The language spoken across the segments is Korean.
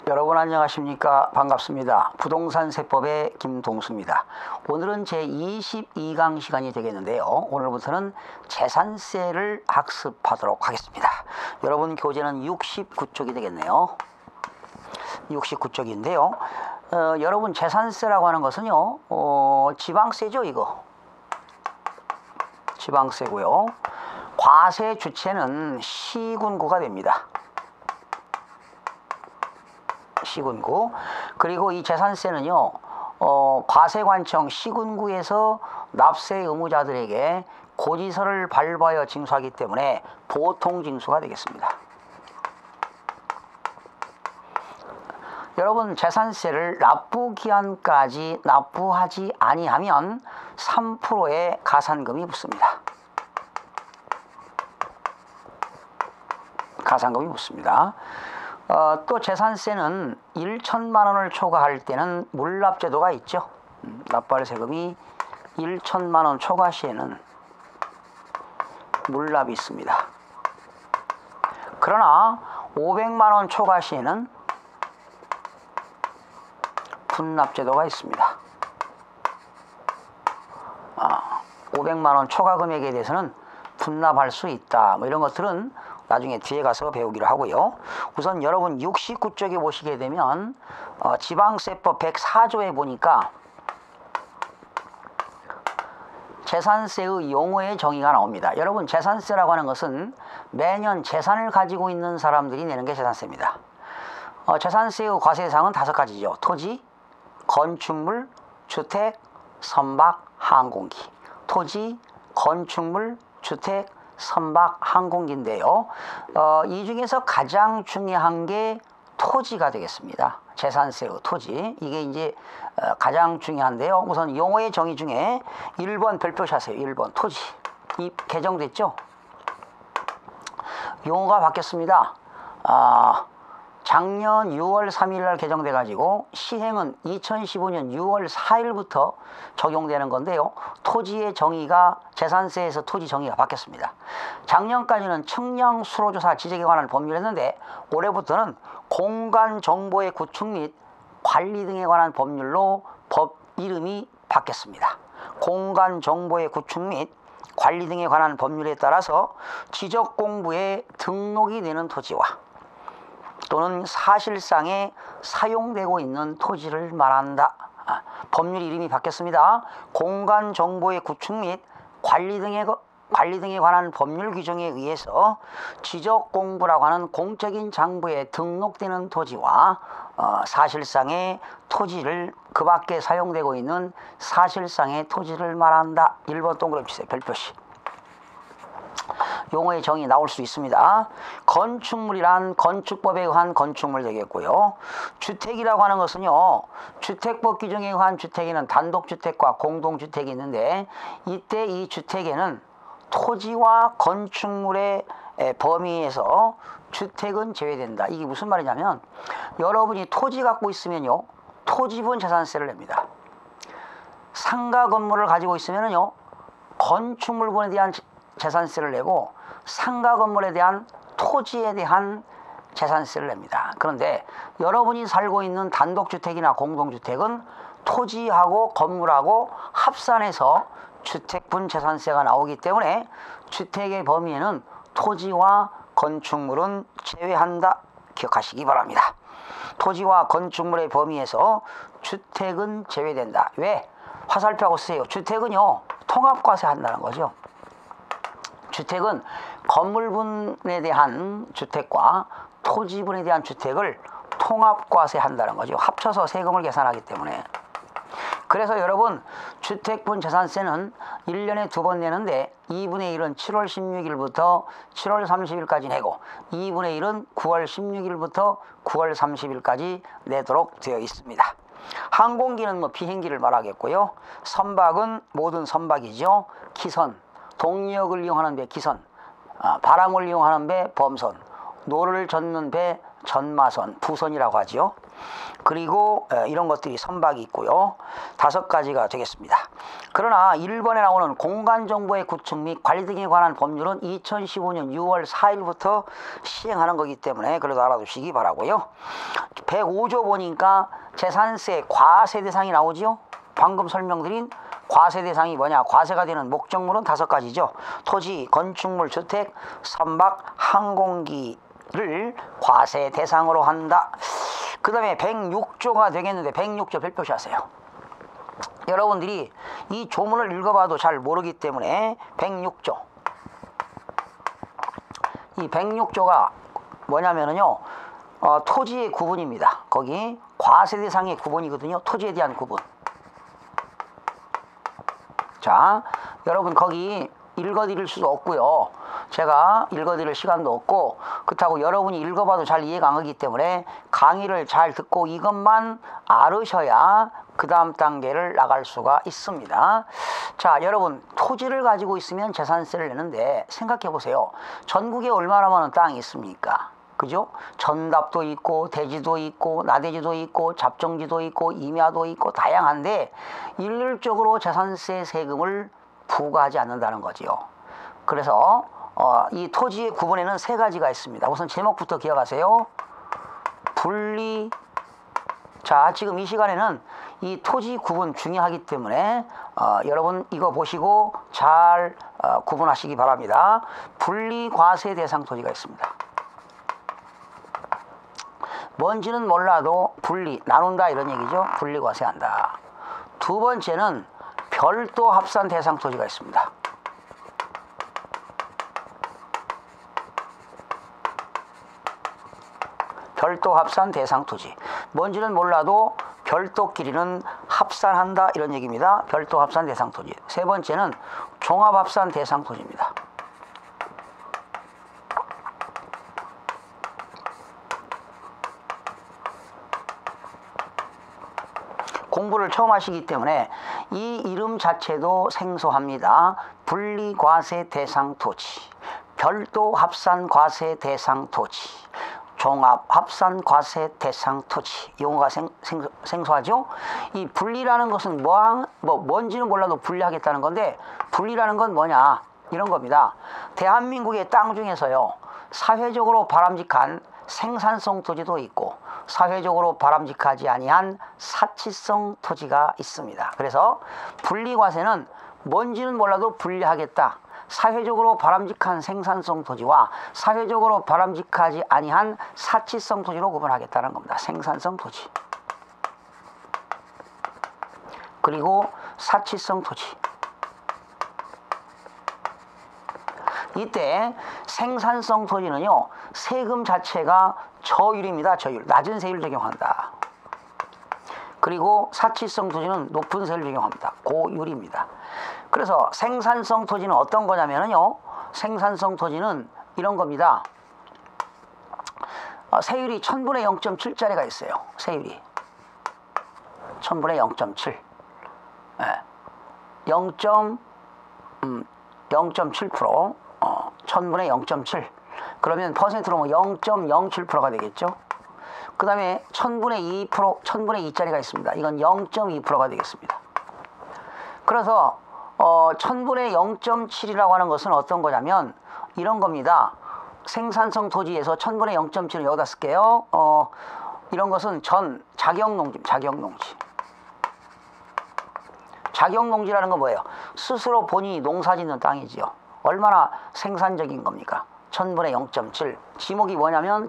여러분 안녕하십니까? 반갑습니다. 부동산 세법의 김동수입니다. 오늘은 제 22강 시간이 되겠는데요. 오늘부터는 재산세를 학습하도록 하겠습니다. 여러분 교재는 69쪽이 되겠네요. 69쪽인데요. 여러분 재산세라고 하는 것은요. 지방세죠 이거. 지방세고요. 과세 주체는 시군구가 됩니다. 시군구. 그리고 이 재산세는요, 과세관청 시군구에서 납세 의무자들에게 고지서를 발부하여 징수하기 때문에 보통징수가 되겠습니다. 여러분 재산세를 납부기한까지 납부하지 아니하면 3%의 가산금이 붙습니다. 가산금이 붙습니다. 또 재산세는 1천만 원을 초과할 때는 물납제도가 있죠. 납부할 세금이 1천만 원 초과 시에는 물납이 있습니다. 그러나 500만 원 초과 시에는 분납제도가 있습니다. 500만 원 초과 금액에 대해서는 분납할 수 있다. 뭐 이런 것들은 나중에 뒤에 가서 배우기로 하고요. 우선 여러분 69쪽에 보시게 되면 지방세법 104조에 보니까 재산세의 용어의 정의가 나옵니다. 여러분 재산세라고 하는 것은 매년 재산을 가지고 있는 사람들이 내는 게 재산세입니다. 재산세의 과세사항은 5가지죠. 토지, 건축물, 주택, 선박, 항공기. 토지, 건축물, 주택, 선박, 항공기인데요. 이 중에서 가장 중요한 게 토지가 되겠습니다. 재산세의 토지. 이게 이제 가장 중요한데요. 우선 용어의 정의 중에 1번 별표샷이에요. 1번 토지. 이 개정됐죠? 용어가 바뀌었습니다. 작년 6월 3일 날 개정돼 가지고 시행은 2015년 6월 4일부터 적용되는 건데요. 토지의 정의가 재산세에서 토지 정의가 바뀌었습니다. 작년까지는 측량 수로조사 지적에 관한 법률이었는데 올해부터는 공간 정보의 구축 및 관리 등에 관한 법률로 법 이름이 바뀌었습니다. 공간 정보의 구축 및 관리 등에 관한 법률에 따라서 지적공부에 등록이 되는 토지와 또는 사실상에 사용되고 있는 토지를 말한다. 법률 이름이 바뀌었습니다. 공간 정보의 구축 및 관리 등에 관한 법률 규정에 의해서 지적공부라고 하는 공적인 장부에 등록되는 토지와 사실상의 토지를 그 밖에 사용되고 있는 사실상의 토지를 말한다. 1번 동그라미 주세요. 별표시. 용어의 정의 나올 수 있습니다. 건축물이란 건축법에 의한 건축물 되겠고요. 주택이라고 하는 것은요. 주택법 규정에 의한 주택에는 단독주택과 공동주택이 있는데 이때 이 주택에는 토지와 건축물의 범위에서 주택은 제외된다. 이게 무슨 말이냐면 여러분이 토지 갖고 있으면요. 토지분 재산세를 냅니다. 상가 건물을 가지고 있으면요. 건축물분에 대한 재산세를 내고 상가 건물에 대한 토지에 대한 재산세를 냅니다. 그런데 여러분이 살고 있는 단독주택이나 공동주택은 토지하고 건물하고 합산해서 주택분 재산세가 나오기 때문에 주택의 범위에는 토지와 건축물은 제외한다. 기억하시기 바랍니다. 토지와 건축물의 범위에서 주택은 제외된다. 왜? 화살표하고 쓰세요. 주택은요. 통합과세 한다는 거죠. 주택은 건물분에 대한 주택과 토지분에 대한 주택을 통합과세 한다는 거죠. 합쳐서 세금을 계산하기 때문에. 그래서 여러분 주택분 재산세는 1년에 2번 내는데 2분의 1은 7월 16일부터 7월 30일까지 내고 2분의 1은 9월 16일부터 9월 30일까지 내도록 되어 있습니다. 항공기는 뭐 비행기를 말하겠고요. 선박은 모든 선박이죠. 기선, 동력을 이용하는 배 기선, 바람을 이용하는 배 범선, 노를 젓는 배 전마선, 부선이라고 하지요. 그리고 이런 것들이 선박이 있고요. 5가지가 되겠습니다. 그러나 1번에 나오는 공간정보의 구축 및 관리 등에 관한 법률은 2015년 6월 4일부터 시행하는 거기 때문에 그래도 알아두시기 바라고요. 105조 보니까 재산세 과세 대상이 나오죠. 방금 설명드린 과세 대상이 뭐냐? 과세가 되는 목적물은 5가지죠. 토지, 건축물, 주택, 선박, 항공기를 과세 대상으로 한다. 그 다음에 106조가 되겠는데 106조 별표시 하세요. 여러분들이 이 조문을 읽어봐도 잘 모르기 때문에 106조. 이 106조가 뭐냐면요. 토지의 구분입니다. 거기 과세 대상의 구분이거든요. 토지에 대한 구분. 자, 여러분 거기 읽어드릴 수도 없고요. 제가 읽어드릴 시간도 없고 그렇다고 여러분이 읽어봐도 잘 이해가 안 가기 때문에 강의를 잘 듣고 이것만 알으셔야 그 다음 단계를 나갈 수가 있습니다. 자, 여러분 토지를 가지고 있으면 재산세를 내는데 생각해 보세요. 전국에 얼마나 많은 땅이 있습니까? 그죠? 전답도 있고 대지도 있고 나대지도 있고 잡정지도 있고 임야도 있고 다양한데 일률적으로 재산세 세금을 부과하지 않는다는 거지요. 그래서 이 토지의 구분에는 3가지가 있습니다. 우선 제목부터 기억하세요. 분리. 자, 지금 이 시간에는 이 토지 구분 중요하기 때문에 여러분 이거 보시고 잘 구분하시기 바랍니다. 분리과세 대상 토지가 있습니다. 뭔지는 몰라도 분리, 나눈다 이런 얘기죠. 분리과세한다. 2번째는 별도 합산 대상 토지가 있습니다. 별도 합산 대상 토지. 뭔지는 몰라도 별도끼리는 합산한다 이런 얘기입니다. 별도 합산 대상 토지. 3번째는 종합 합산 대상 토지입니다. 공부를 처음 하시기 때문에 이 이름 자체도 생소합니다. 분리과세 대상 토지, 별도 합산 과세 대상 토지, 종합 합산 과세 대상 토지. 용어가 생소하죠? 이 분리라는 것은 뭔지는 몰라도 분리하겠다는 건데 분리라는 건 뭐냐? 이런 겁니다. 대한민국의 땅 중에서요. 사회적으로 바람직한 생산성 토지도 있고 사회적으로 바람직하지 아니한 사치성 토지가 있습니다. 그래서 분리과세는 뭔지는 몰라도 분리하겠다. 사회적으로 바람직한 생산성 토지와 사회적으로 바람직하지 아니한 사치성 토지로 구분하겠다는 겁니다. 생산성 토지. 그리고 사치성 토지. 이때 생산성 토지는요. 세금 자체가 저율입니다. 저율. 낮은 세율 적용한다. 그리고 사치성 토지는 높은 세율 적용합니다. 고율입니다. 그래서 생산성 토지는 어떤 거냐면요. 생산성 토지는 이런 겁니다. 세율이 1000분의 0.7짜리가 있어요. 세율이 1000분의 0.7. 0.7%. 1000분의 0.7. 그러면 퍼센트로 0.07%가 되겠죠. 그 다음에 1000분의 2%, 1000분의 2짜리가 있습니다. 이건 0.2%가 되겠습니다. 그래서 1000분의 0.7이라고 하는 것은 어떤 거냐면 이런 겁니다. 생산성 토지에서 1000분의 0.7을 여기다 쓸게요. 이런 것은 자격농지입니다. 자격농지. 자격농지라는 건 뭐예요? 스스로 본인이 농사짓는 땅이지요. 얼마나 생산적인 겁니까? 1000분의 0.7. 지목이 뭐냐면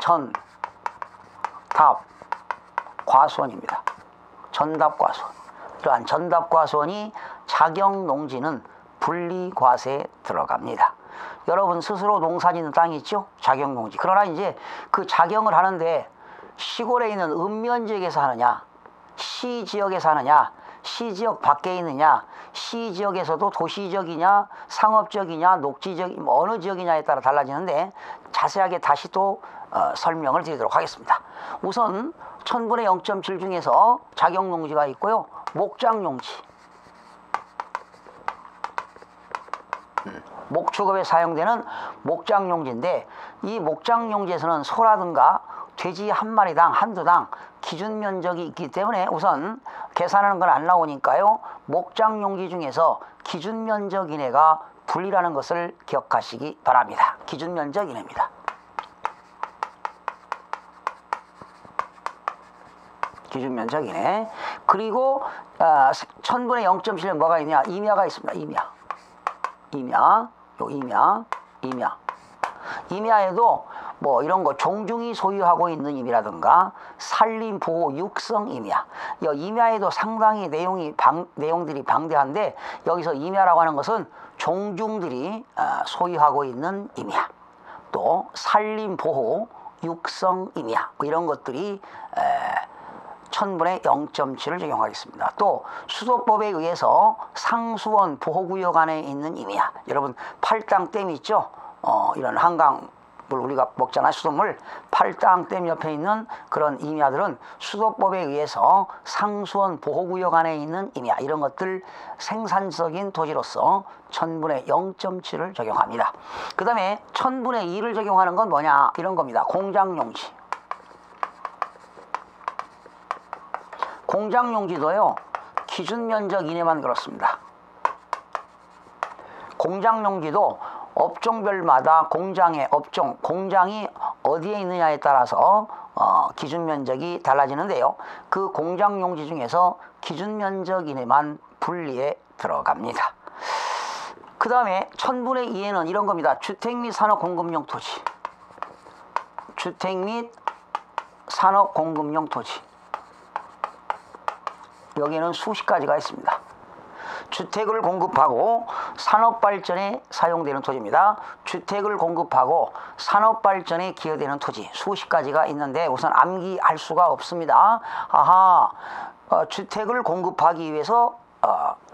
전답과수원입니다. 전답과수원. 이러한 전답과수원이 자격농지는 분리과세에 들어갑니다. 여러분 스스로 농사짓는 땅이 있죠? 자격농지. 그러나 이제 그 자경을 하는데 시골에 있는 읍면지역에서 하느냐, 시지역에서 하느냐, 시지역 밖에 있느냐, 시지역에서도 도시지역이냐, 상업지역이냐, 녹지지역, 어느 지역이냐에 따라 달라지는데 자세하게 다시 또 설명을 드리도록 하겠습니다. 우선 1000분의 0.7 중에서 자격농지가 있고요. 목장농지. 목축업에 사용되는 목장용지인데 이 목장용지에서는 소라든가 돼지 한 마리당 한두 당 기준 면적이 있기 때문에 우선 계산하는 건 안 나오니까요. 목장용지 중에서 기준 면적 이내가 분리라는 것을 기억하시기 바랍니다. 기준 면적 이내입니다. 기준 면적 이내. 그리고 1000분의 0.7에 뭐가 있냐? 임야가 있습니다. 임야. 임야에도 뭐 이런 거 종중이 소유하고 있는 임이라든가 산림보호 육성 임야. 임야에도 상당히 내용들이 방대한데 여기서 임야라고 하는 것은 종중들이 소유하고 있는 임야. 또 산림보호 육성 임야. 뭐 이런 것들이 1000분의 0.7을 적용하겠습니다. 또 수도법에 의해서 상수원 보호구역 안에 있는 임야. 여러분 팔당댐 있죠? 이런 한강물 우리가 먹잖아요. 수돗물. 팔당댐 옆에 있는 그런 임야들은 수도법에 의해서 상수원 보호구역 안에 있는 임야. 이런 것들 생산적인 토지로서 1000분의 0.7을 적용합니다. 그 다음에 1000분의 2를 적용하는 건 뭐냐? 이런 겁니다. 공장용지. 공장용지도요. 기준 면적 이내만 그렇습니다. 공장용지도 업종별마다 공장이 어디에 있느냐에 따라서 기준 면적이 달라지는데요. 그 공장용지 중에서 기준 면적 이내만 분리에 들어갑니다. 그 다음에 1000분의 2에는 이런 겁니다. 주택 및 산업 공급용 토지. 주택 및 산업 공급용 토지. 여기에는 수십 가지가 있습니다. 주택을 공급하고 산업발전에 사용되는 토지입니다. 주택을 공급하고 산업발전에 기여되는 토지 수십 가지가 있는데 우선 암기할 수가 없습니다. 주택을 공급하기 위해서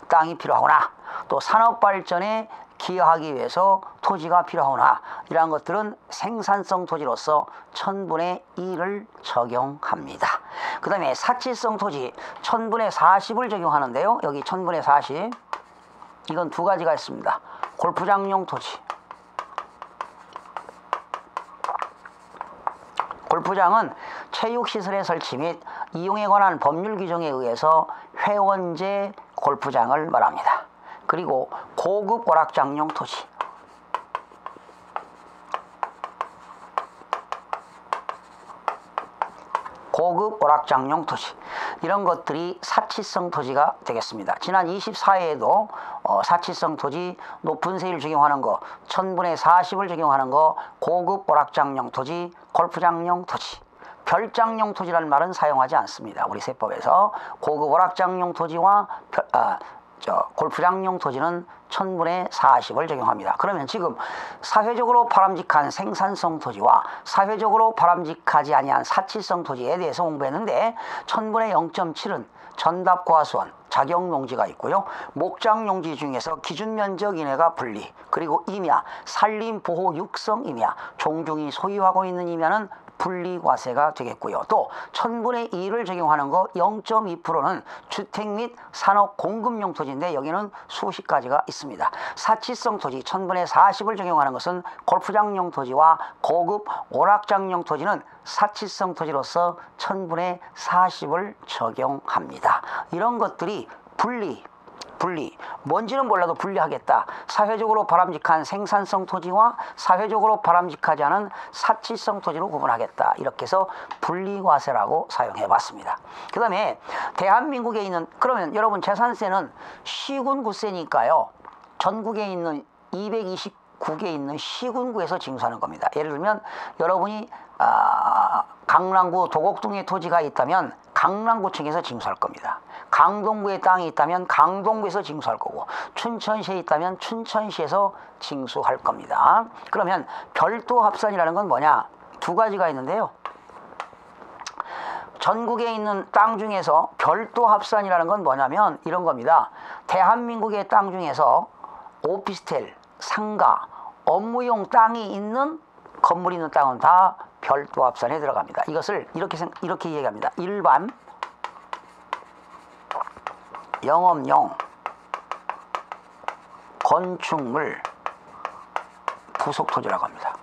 땅이 필요하구나. 또 산업발전에 기여하기 위해서 토지가 필요하구나. 이러한 것들은 생산성 토지로서 1000분의 2를 적용합니다. 그 다음에 사치성 토지 1000분의 40을 적용하는데요. 여기 1000분의 40 이건 두 가지가 있습니다. 골프장용 토지. 골프장은 체육시설의 설치 및 이용에 관한 법률 규정에 의해서 회원제 골프장을 말합니다. 그리고 고급 오락장용 토지. 고급 오락장용 토지. 이런 것들이 사치성 토지가 되겠습니다. 지난 24회에도 사치성 토지 높은 세율 적용하는 거, 1000분의 40을 적용하는 거, 고급 오락장용 토지, 골프장용 토지. 별장용 토지라는 말은 사용하지 않습니다. 우리 세법에서 고급 오락장용 토지와 골프장용 토지는 1000분의 40을 적용합니다. 그러면 지금 사회적으로 바람직한 생산성 토지와 사회적으로 바람직하지 아니한 사치성 토지에 대해서 공부했는데 1000분의 0.7은 전답과수원, 작용용지가 있고요. 목장용지 중에서 기준면적 이내가 분리, 그리고 임야, 산림보호 육성 임야, 종중이 소유하고 있는 임야는 분리과세가 되겠고요. 또 1000분의 2를 적용하는 거 0.2%는 주택 및 산업 공급용 토지인데 여기는 수십 가지가 있습니다. 사치성 토지 1000분의 40을 적용하는 것은 골프장용 토지와 고급 오락장용 토지는 사치성 토지로서 1000분의 40을 적용합니다. 이런 것들이 분리, 뭔지는 몰라도 분리하겠다. 사회적으로 바람직한 생산성 토지와 사회적으로 바람직하지 않은 사치성 토지로 구분하겠다. 이렇게 해서 분리과세라고 사용해 봤습니다. 그 다음에 대한민국에 있는, 그러면 여러분 재산세는 시군구세니까요. 전국에 있는 229개 있는 시군구에서 징수하는 겁니다. 예를 들면 여러분이 강남구 도곡동에 토지가 있다면 강남구청에서 징수할 겁니다. 강동구에 땅이 있다면 강동구에서 징수할 거고, 춘천시에 있다면 춘천시에서 징수할 겁니다. 그러면 별도 합산이라는 건 뭐냐? 두 가지가 있는데요. 전국에 있는 땅 중에서 별도 합산이라는 건 뭐냐면 이런 겁니다. 대한민국의 땅 중에서 오피스텔, 상가, 업무용 땅이 있는 건물이 있는 땅은 다 별도 합산에 들어갑니다. 이것을 이렇게 얘기합니다. 일반 영업용 건축물 부속토지라고 합니다.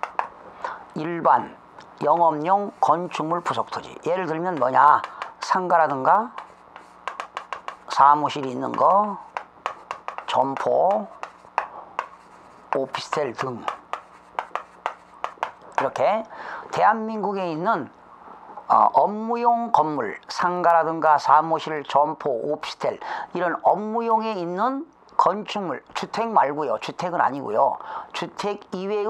일반 영업용 건축물 부속토지. 예를 들면 뭐냐, 상가라든가 사무실이 있는 거, 점포, 오피스텔 등 이렇게 대한민국에 있는 업무용 건물, 상가라든가 사무실, 점포, 오피스텔 이런 업무용에 있는 건축물, 주택 말고요. 주택은 아니고요. 주택 이외의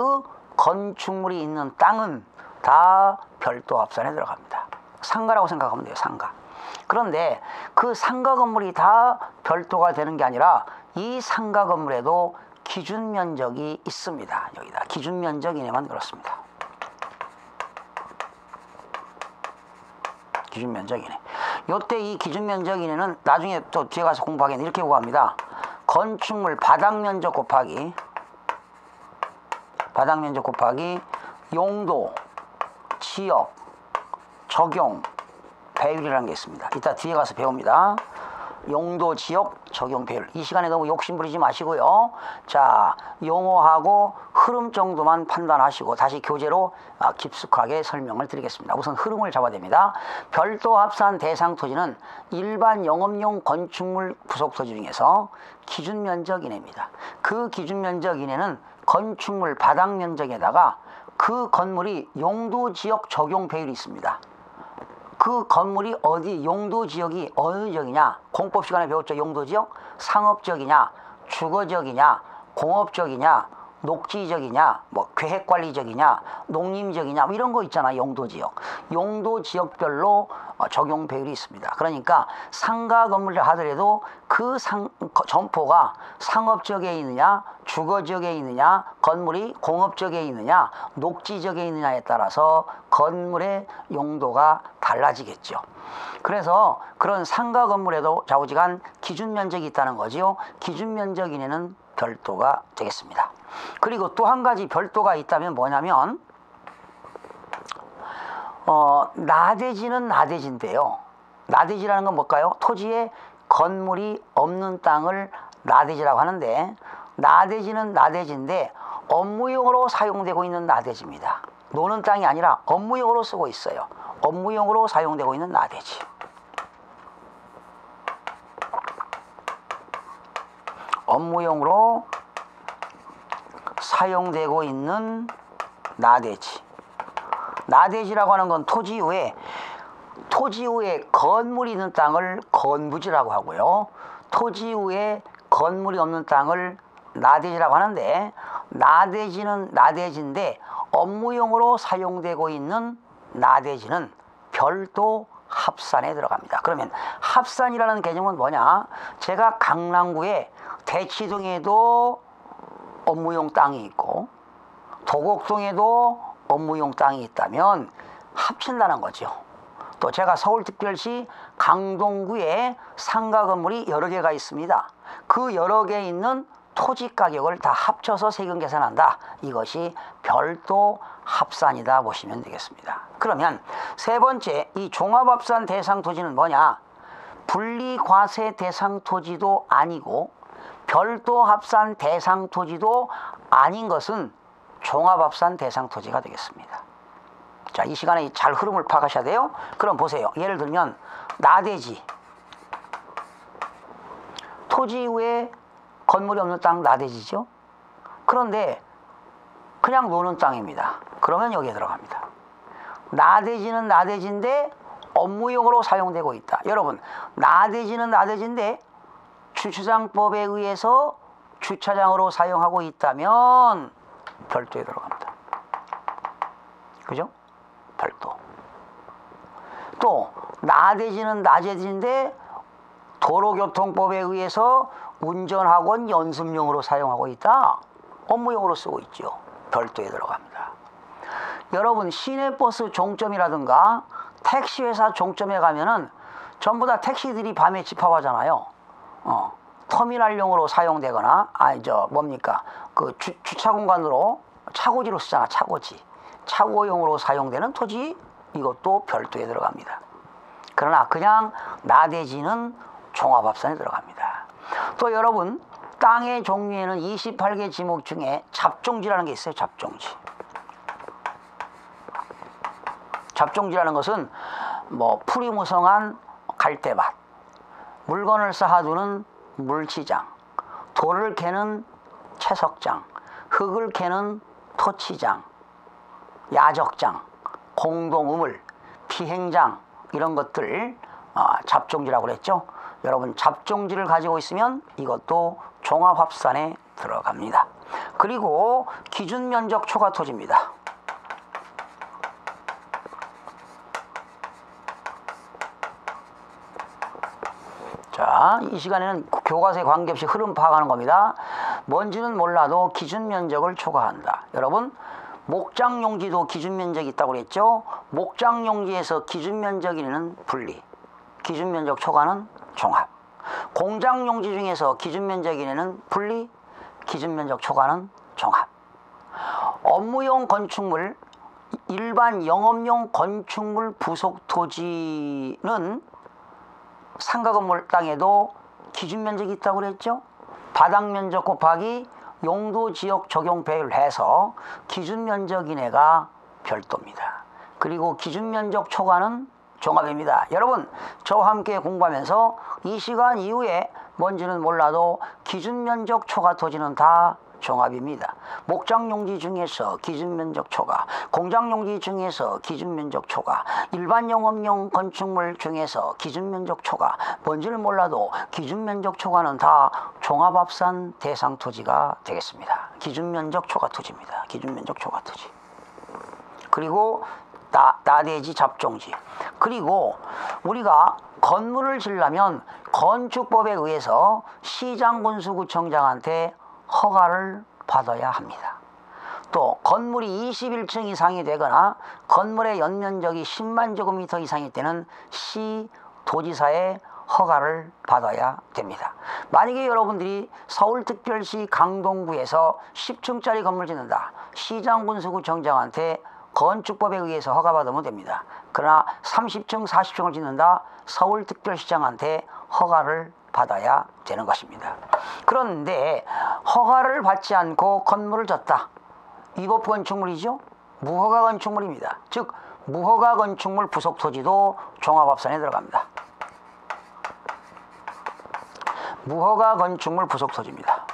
건축물이 있는 땅은 다 별도 합산에 들어갑니다. 상가라고 생각하면 돼요. 상가. 그런데 그 상가 건물이 다 별도가 되는 게 아니라 이 상가 건물에도 기준 면적이 있습니다. 여기다 기준 면적 이내만 그렇습니다. 기준 면적 이내. 요때 이 기준 면적 이내는 나중에 또 뒤에 가서 공부하기는 이렇게 구합니다. 건축물 바닥 면적 곱하기 용도, 지역, 적용, 배율이라는 게 있습니다. 이따 뒤에 가서 배웁니다. 용도, 지역, 적용, 배율. 이 시간에 너무 욕심 부리지 마시고요. 자, 용어하고 흐름 정도만 판단하시고 다시 교재로 깊숙하게 설명을 드리겠습니다. 우선 흐름을 잡아야 됩니다. 별도 합산 대상 토지는 일반 영업용 건축물 부속 토지 중에서 기준 면적 이내입니다. 그 기준 면적 이내는 건축물 바닥 면적에다가 그 건물이 용도, 지역, 적용, 배율이 있습니다. 그 건물이 어디, 용도 지역이 어느 지역이냐, 공법 시간에 배웠죠. 용도 지역, 상업 지역이냐, 주거 지역이냐, 공업 지역이냐, 녹지 지역이냐, 뭐 계획 관리 지역이냐, 농림 지역이냐, 뭐 이런 거 있잖아. 용도 지역. 용도 지역별로 적용 배율이 있습니다. 그러니까 상가 건물을 하더라도 그 점포가 상업 지역에 있느냐, 주거 지역에 있느냐, 건물이 공업 지역에 있느냐, 녹지 지역에 있느냐에 따라서 건물의 용도가 달라지겠죠. 그래서 그런 상가 건물에도 좌우지간 기준 면적이 있다는 거지요. 기준 면적 이내는 별도가 되겠습니다. 그리고 또 한 가지 별도가 있다면 뭐냐면 나대지는 나대지인데요. 나대지라는 건 뭘까요? 토지에 건물이 없는 땅을 나대지라고 하는데, 나대지는 나대지인데 업무용으로 사용되고 있는 나대지입니다. 노는 땅이 아니라 업무용으로 쓰고 있어요. 업무용으로 사용되고 있는 나대지. 업무용으로 사용되고 있는 나대지. 나대지라고 하는 건 토지 위에 건물이 있는 땅을 건부지라고 하고요. 토지 위에 건물이 없는 땅을 나대지라고 하는데, 나대지는 나대지인데 업무용으로 사용되고 있는 나대지는 별도 합산에 들어갑니다. 그러면 합산이라는 개념은 뭐냐? 제가 강남구에 대치동에도 업무용 땅이 있고 도곡동에도 업무용 땅이 있다면 합친다는 거죠. 또 제가 서울특별시 강동구에 상가 건물이 여러 개가 있습니다. 그 여러 개 있는 토지 가격을 다 합쳐서 세금 계산한다. 이것이 별도 합산이다 보시면 되겠습니다. 그러면 세 번째, 이 종합합산 대상 토지는 뭐냐? 분리과세 대상 토지도 아니고 별도 합산 대상 토지도 아닌 것은 종합합산 대상 토지가 되겠습니다. 자, 이 시간에 잘 흐름을 파악하셔야 돼요. 그럼 보세요. 예를 들면 나대지, 토지 위에 건물이 없는 땅 나대지죠. 그런데 그냥 노는 땅입니다. 그러면 여기에 들어갑니다. 나대지는 나대지인데 업무용으로 사용되고 있다. 여러분, 나대지는 나대지인데 주차장법에 의해서 주차장으로 사용하고 있다면 별도에 들어갑니다. 그죠? 별도. 또 나대지는 나대지인데 도로교통법에 의해서 운전학원 연습용으로 사용하고 있다. 업무용으로 쓰고 있죠. 별도에 들어갑니다. 여러분, 시내버스 종점이라든가 택시회사 종점에 가면은 전부 다 택시들이 밤에 집합하잖아요. 터미널용으로 사용되거나 그 주차 공간으로 차고지로 쓰잖아. 차고용으로 사용되는 토지, 이것도 별도에 들어갑니다. 그러나 그냥 나대지는 종합합산에 들어갑니다. 또 여러분, 땅의 종류에는 28개 지목 중에 잡종지라는 게 있어요. 잡종지. 잡종지라는 것은 뭐 풀이 무성한 갈대밭, 물건을 쌓아두는 물치장, 돌을 캐는 채석장, 흙을 캐는 토치장, 야적장, 공동우물, 비행장 이런 것들 잡종지라고 그랬죠. 여러분 잡종지를 가지고 있으면 이것도 종합합산에 들어갑니다. 그리고 기준면적 초과토지입니다. 자, 이 시간에는 교과서에 관계없이 흐름 파악하는 겁니다. 뭔지는 몰라도 기준면적을 초과한다. 여러분 목장용지도 기준면적이 있다고 그랬죠. 목장용지에서 기준면적이는 분리, 기준면적 초과는 종합. 공장용지 중에서 기준면적이는 분리, 기준면적 초과는 종합. 업무용 건축물, 일반 영업용 건축물 부속 토지는 상가 건물 땅에도 기준면적이 있다고 그랬죠. 바닥면적 곱하기 용도지역 적용 배열해서 기준면적 이내가 별도입니다. 그리고 기준면적 초과는 종합입니다. 여러분 저와 함께 공부하면서 이 시간 이후에 뭔지는 몰라도 기준면적 초과 토지는 다 종합입니다. 목장용지 중에서 기준면적 초과, 공장용지 중에서 기준면적 초과, 일반 영업용 건축물 중에서 기준면적 초과, 뭔지는 몰라도 기준면적 초과는 다 종합합산 대상 토지가 되겠습니다. 기준면적 초과 토지입니다. 기준면적 초과 토지. 그리고 나대지 잡종지. 그리고 우리가 건물을 지으려면 건축법에 의해서 시장군수구청장한테 허가를 받아야 합니다. 또 건물이 21층 이상이 되거나 건물의 연면적이 10만 제곱미터 이상일 때는 시도지사의 허가를 받아야 됩니다. 만약에 여러분들이 서울특별시 강동구에서 10층짜리 건물 짓는다. 시장군수구청장한테 건축법에 의해서 허가받으면 됩니다. 그러나 30층, 40층을 짓는다. 서울특별시장한테 허가를 받아야 되는 것입니다. 그런데 허가를 받지 않고 건물을 졌다. 위법 건축물이죠. 무허가 건축물입니다. 즉 무허가 건축물 부속 토지도 종합합산에 들어갑니다. 무허가 건축물 부속 토지입니다.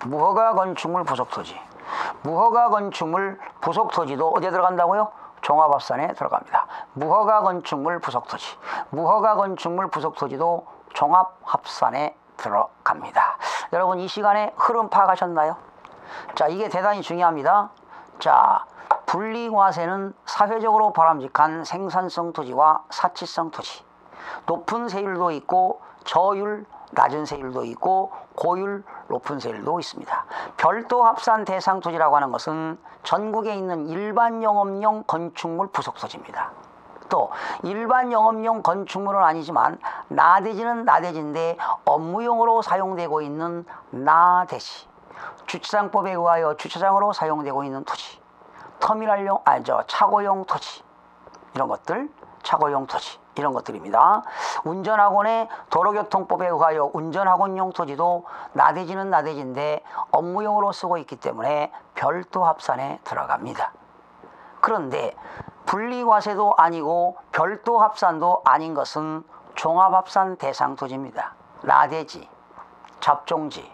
무허가 건축물 부속 토지. 무허가 건축물 부속 토지도 어디에 들어간다고요? 종합합산에 들어갑니다. 무허가 건축물 부속 토지. 무허가 건축물 부속 토지도 종합합산에 들어갑니다. 여러분 이 시간에 흐름 파악하셨나요? 자, 이게 대단히 중요합니다. 자, 분리과세는 사회적으로 바람직한 생산성 토지와 사치성 토지. 높은 세율도 있고 저율 낮은 세율도 있고 고율 높은 세율도 있습니다. 별도 합산 대상 토지라고 하는 것은 전국에 있는 일반 영업용 건축물 부속 토지입니다. 또 일반 영업용 건축물은 아니지만 나대지는 나대지인데 업무용으로 사용되고 있는 나대지, 주차장법에 의하여 주차장으로 사용되고 있는 토지, 터미널용 차고용 토지, 이런 것들 차고용 토지 이런 것들입니다. 운전학원의 도로교통법에 의하여 운전학원용 토지도 나대지는 나대지인데 업무용으로 쓰고 있기 때문에 별도 합산에 들어갑니다. 그런데 분리과세도 아니고 별도 합산도 아닌 것은 종합합산 대상 토지입니다. 나대지, 잡종지,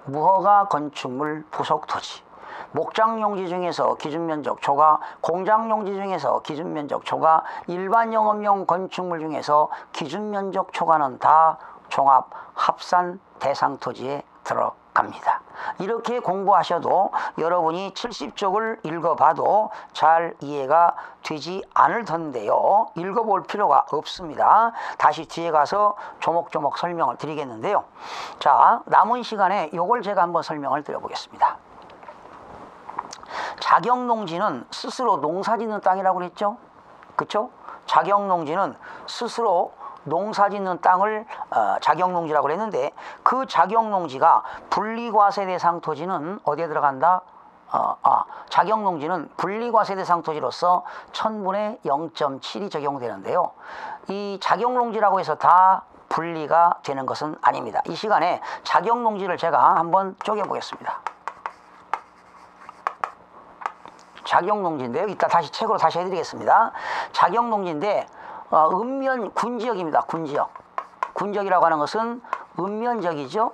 무허가 건축물 부속 토지, 목장용지 중에서 기준면적 초과, 공장용지 중에서 기준면적 초과, 일반 영업용 건축물 중에서 기준면적 초과는 다 종합합산 대상 토지에 들어갑니다. 이렇게 공부하셔도 여러분이 70쪽을 읽어봐도 잘 이해가 되지 않을 텐데요. 읽어볼 필요가 없습니다. 다시 뒤에 가서 조목조목 설명을 드리겠는데요. 자, 남은 시간에 이걸 제가 한번 설명을 드려보겠습니다. 자격농지는 스스로 농사짓는 땅이라고 그랬죠? 그렇죠? 자격농지는 스스로 농사짓는 땅을 자격농지라고 그랬는데 그 자격농지가 분리과세 대상 토지는 어디에 들어간다? 자격농지는 분리과세 대상 토지로서 1000분의 0.7이 적용되는데요. 이 자격농지라고 해서 다 분리가 되는 것은 아닙니다. 이 시간에 자격농지를 제가 한번 쪼개보겠습니다. 자경농지인데요. 이따 다시 책으로 다시 해드리겠습니다. 자경농지인데 읍면 군지역입니다. 군지역. 군지역이라고 하는 것은 읍면적이죠.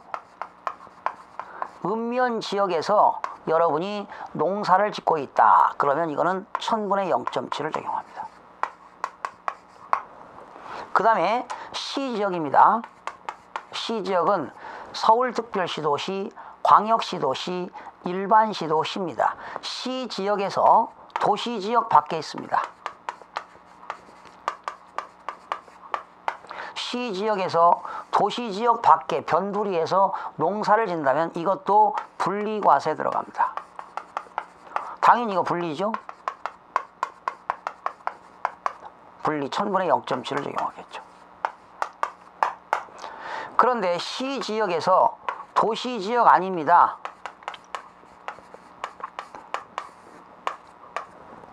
읍면 지역에서 여러분이 농사를 짓고 있다. 그러면 이거는 1000분의 0.7을 적용합니다. 그 다음에 시지역입니다. 시지역은 서울특별시도시, 광역시도시, 일반시도시입니다. 시지역에서 도시지역 밖에 있습니다. 시지역에서 도시지역 밖에 변두리에서 농사를 짓는다면 이것도 분리과세에 들어갑니다. 당연히 이거 분리죠. 분리 1000분의 0.7을 적용하겠죠. 그런데 시지역에서 도시지역 아닙니다.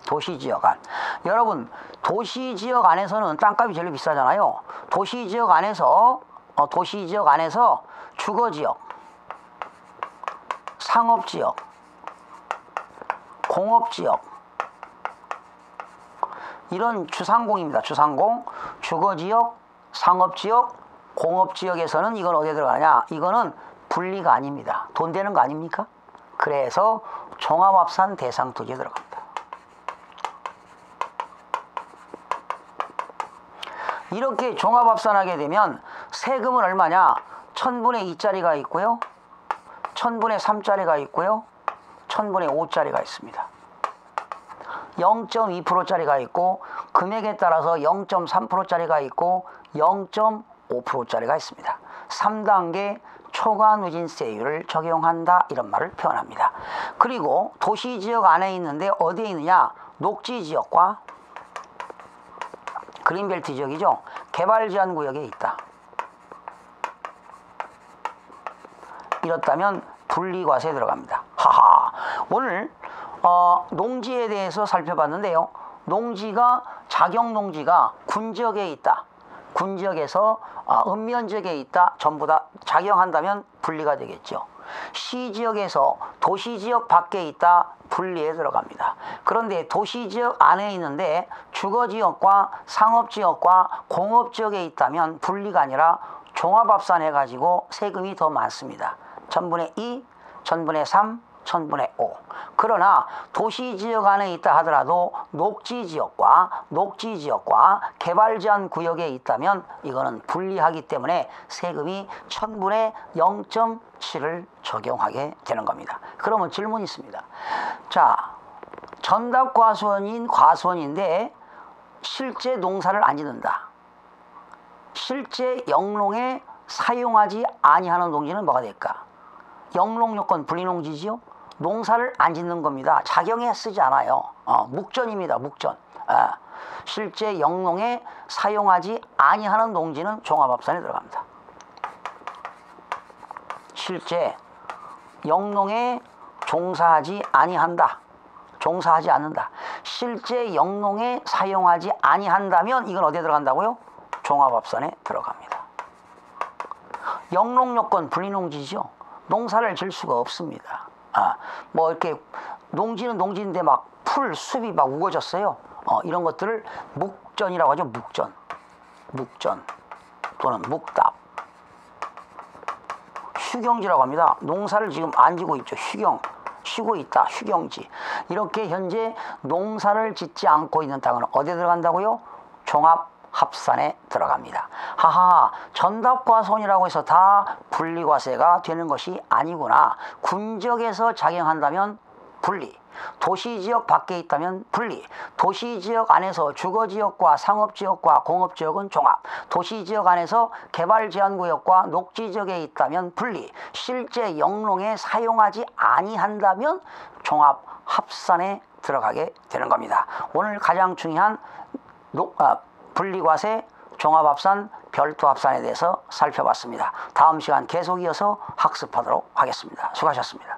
도시지역 안. 여러분, 도시지역 안에서는 땅값이 제일 비싸잖아요. 도시지역 안에서 주거지역, 상업지역, 공업지역, 이런 주상공입니다. 주상공, 주거지역, 상업지역, 공업지역에서는 이건 어디에 들어가냐? 이거는 분리가 아닙니다. 돈 되는 거 아닙니까? 그래서 종합합산 대상 토지에 들어갑니다. 이렇게 종합합산하게 되면 세금은 얼마냐? 1000분의 2짜리가 있고요, 1000분의 3짜리가 있고요, 1000분의 5짜리가 있습니다. 0.2%짜리가 있고, 금액에 따라서 0.3%짜리가 있고 0.5%짜리가 있습니다. 3단계 초과 누진세율을 적용한다, 이런 말을 표현합니다. 그리고 도시지역 안에 있는데 어디에 있느냐? 녹지지역과 그린벨트 지역이죠. 개발제한구역에 있다. 이렇다면 분리과세에 들어갑니다. 하하. 오늘 농지에 대해서 살펴봤는데요. 농지가, 자경농지가 군지역에 있다. 군지역에서 읍면지역에 있다. 전부 다 작용한다면 분리가 되겠죠. 시지역에서 도시지역 밖에 있다. 분리에 들어갑니다. 그런데 도시지역 안에 있는데 주거지역과 상업지역과 공업지역에 있다면 분리가 아니라 종합합산해 가지고 세금이 더 많습니다. 1000분의 2, 1000분의 3, 1000분의 5. 그러나 도시지역 안에 있다 하더라도 녹지지역과 개발제한 구역에 있다면 이거는 분리하기 때문에 세금이 1000분의 0.7을 적용하게 되는 겁니다. 그러면 질문이 있습니다. 자, 전답과수원인 과수원인데 실제 농사를 안 짓는다. 실제 영농에 사용하지 아니하는 농지는 뭐가 될까? 영농요건 분리농지지요. 농사를 안 짓는 겁니다. 작용에 쓰지 않아요. 묵전입니다. 묵전. 실제 영농에 사용하지 아니하는 농지는 종합합산에 들어갑니다. 실제 영농에 종사하지 아니한다. 종사하지 않는다. 실제 영농에 사용하지 아니한다면 이건 어디에 들어간다고요? 종합합산에 들어갑니다. 영농요건 분리농지죠. 농사를 질 수가 없습니다. 뭐 이렇게 농지는 농지인데 막 풀, 숲이 막 우거졌어요. 이런 것들을 묵전이라고 하죠. 묵전. 묵전 또는 묵답. 휴경지라고 합니다. 농사를 지금 안 지고 있죠. 휴경. 쉬고 있다. 휴경지. 이렇게 현재 농사를 짓지 않고 있는 땅은 어디에 들어간다고요? 종합합산에 들어갑니다. 하하, 전답과손이라고 해서 다 분리과세가 되는 것이 아니구나. 군지역에서 작용한다면 분리, 도시지역 밖에 있다면 분리, 도시지역 안에서 주거지역과 상업지역과 공업지역은 종합, 도시지역 안에서 개발제한구역과 녹지지역에 있다면 분리, 실제 영농에 사용하지 아니한다면 종합합산에 들어가게 되는 겁니다. 오늘 가장 중요한 분리과세, 종합합산, 별도합산에 대해서 살펴봤습니다. 다음 시간 계속 이어서 학습하도록 하겠습니다. 수고하셨습니다.